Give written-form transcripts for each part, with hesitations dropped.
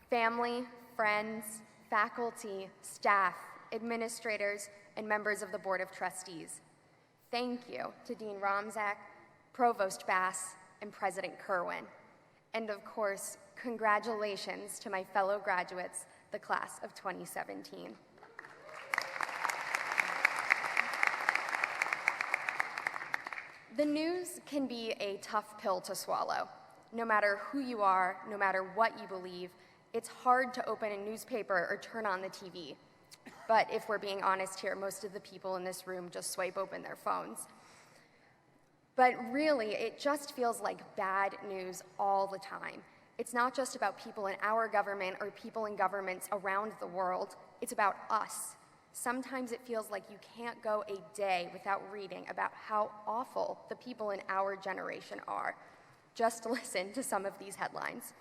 family, friends, faculty, staff, administrators, and members of the Board of Trustees. Thank you to Dean Romzak, Provost Bass, and President Kerwin. And of course, congratulations to my fellow graduates, the class of 2017. The news can be a tough pill to swallow. No matter who you are, no matter what you believe, it's hard to open a newspaper or turn on the TV. But if we're being honest here, most of the people in this room just swipe open their phones. But really, it just feels like bad news all the time. It's not just about people in our government or people in governments around the world, it's about us. Sometimes it feels like you can't go a day without reading about how awful the people in our generation are. Just listen to some of these headlines.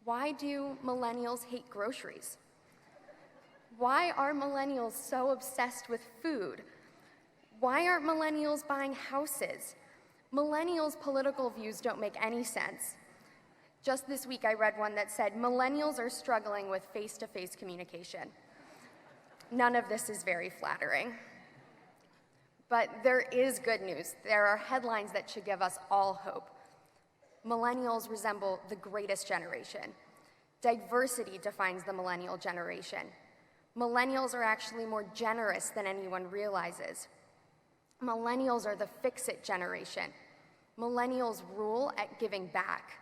Why do millennials hate groceries? Why are millennials so obsessed with food? Why aren't millennials buying houses? Millennials' political views don't make any sense. Just this week I read one that said, millennials are struggling with face-to-face communication. None of this is very flattering. But there is good news. There are headlines that should give us all hope. Millennials resemble the greatest generation. Diversity defines the millennial generation. Millennials are actually more generous than anyone realizes. Millennials are the fix-it generation. Millennials rule at giving back.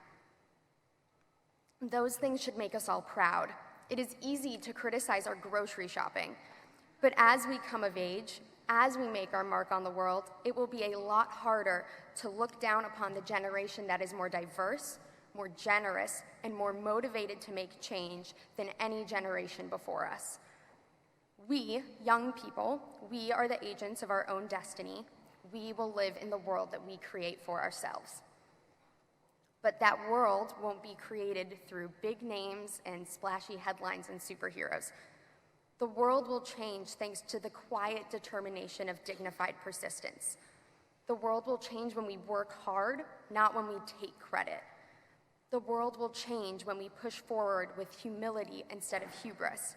Those things should make us all proud. It is easy to criticize our grocery shopping, but as we come of age, as we make our mark on the world, it will be a lot harder to look down upon the generation that is more diverse, more generous, and more motivated to make change than any generation before us. We, young people, we are the agents of our own destiny. We will live in the world that we create for ourselves. But that world won't be created through big names and splashy headlines and superheroes. The world will change thanks to the quiet determination of dignified persistence. The world will change when we work hard, not when we take credit. The world will change when we push forward with humility instead of hubris.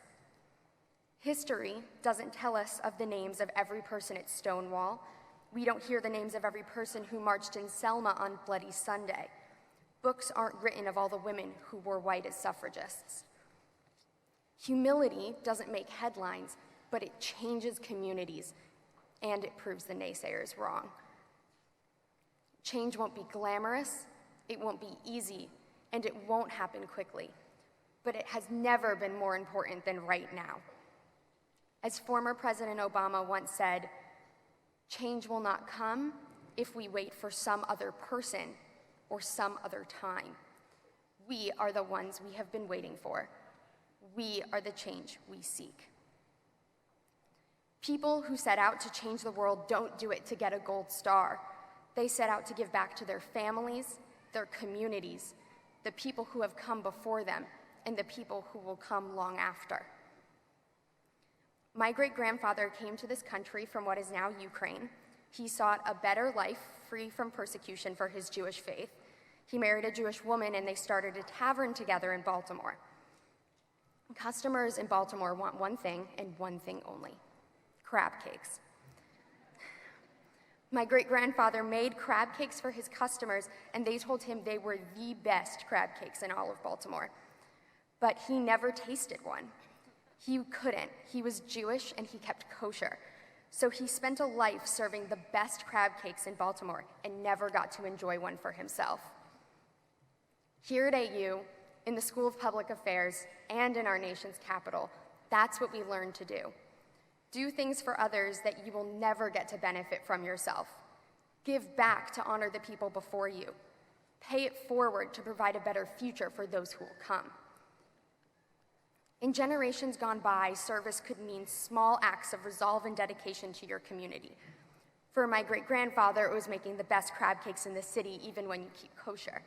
History doesn't tell us of the names of every person at Stonewall. We don't hear the names of every person who marched in Selma on Bloody Sunday. Books aren't written of all the women who wore white as suffragists. Humility doesn't make headlines, but it changes communities, and it proves the naysayers wrong. Change won't be glamorous, it won't be easy, and it won't happen quickly, but it has never been more important than right now. As former President Obama once said, change will not come if we wait for some other person or some other time. We are the ones we have been waiting for. We are the change we seek. People who set out to change the world don't do it to get a gold star. They set out to give back to their families, their communities, the people who have come before them, and the people who will come long after. My great-grandfather came to this country from what is now Ukraine. He sought a better life free from persecution for his Jewish faith. He married a Jewish woman and they started a tavern together in Baltimore. Customers in Baltimore want one thing and one thing only: crab cakes. My great-grandfather made crab cakes for his customers and they told him they were the best crab cakes in all of Baltimore. But he never tasted one. He couldn't. He was Jewish and he kept kosher. So he spent a life serving the best crab cakes in Baltimore and never got to enjoy one for himself. Here at AU, in the School of Public Affairs, and in our nation's capital, that's what we learn to do. Do things for others that you will never get to benefit from yourself. Give back to honor the people before you. Pay it forward to provide a better future for those who will come. In generations gone by, service could mean small acts of resolve and dedication to your community. For my great-grandfather, it was making the best crab cakes in the city, even when you keep kosher.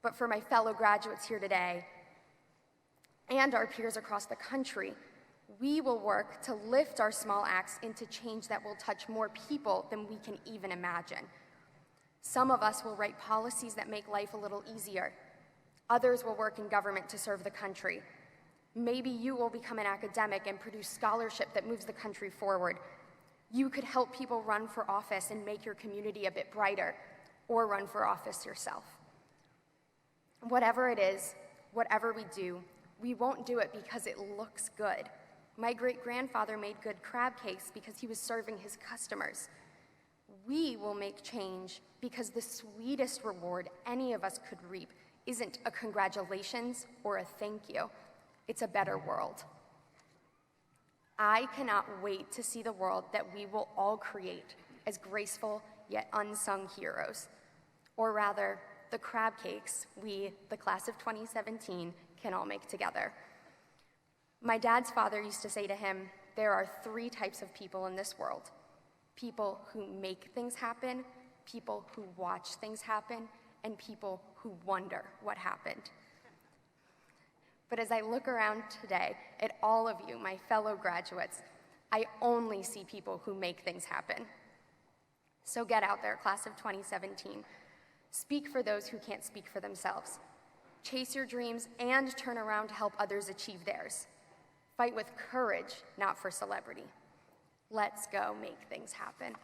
But for my fellow graduates here today, and our peers across the country, we will work to lift our small acts into change that will touch more people than we can even imagine. Some of us will write policies that make life a little easier. Others will work in government to serve the country. Maybe you will become an academic and produce scholarship that moves the country forward. You could help people run for office and make your community a bit brighter, or run for office yourself. Whatever it is, whatever we do, we won't do it because it looks good. My great-grandfather made good crab cakes because he was serving his customers. We will make change because the sweetest reward any of us could reap isn't a congratulations or a thank you. It's a better world. I cannot wait to see the world that we will all create as graceful yet unsung heroes. Or rather, the crab cakes we, the class of 2017, can all make together. My dad's father used to say to him, there are 3 types of people in this world: people who make things happen, people who watch things happen, and people who wonder what happened. But as I look around today at all of you, my fellow graduates, I only see people who make things happen. So get out there, class of 2017. Speak for those who can't speak for themselves. Chase your dreams and turn around to help others achieve theirs. Fight with courage, not for celebrity. Let's go make things happen.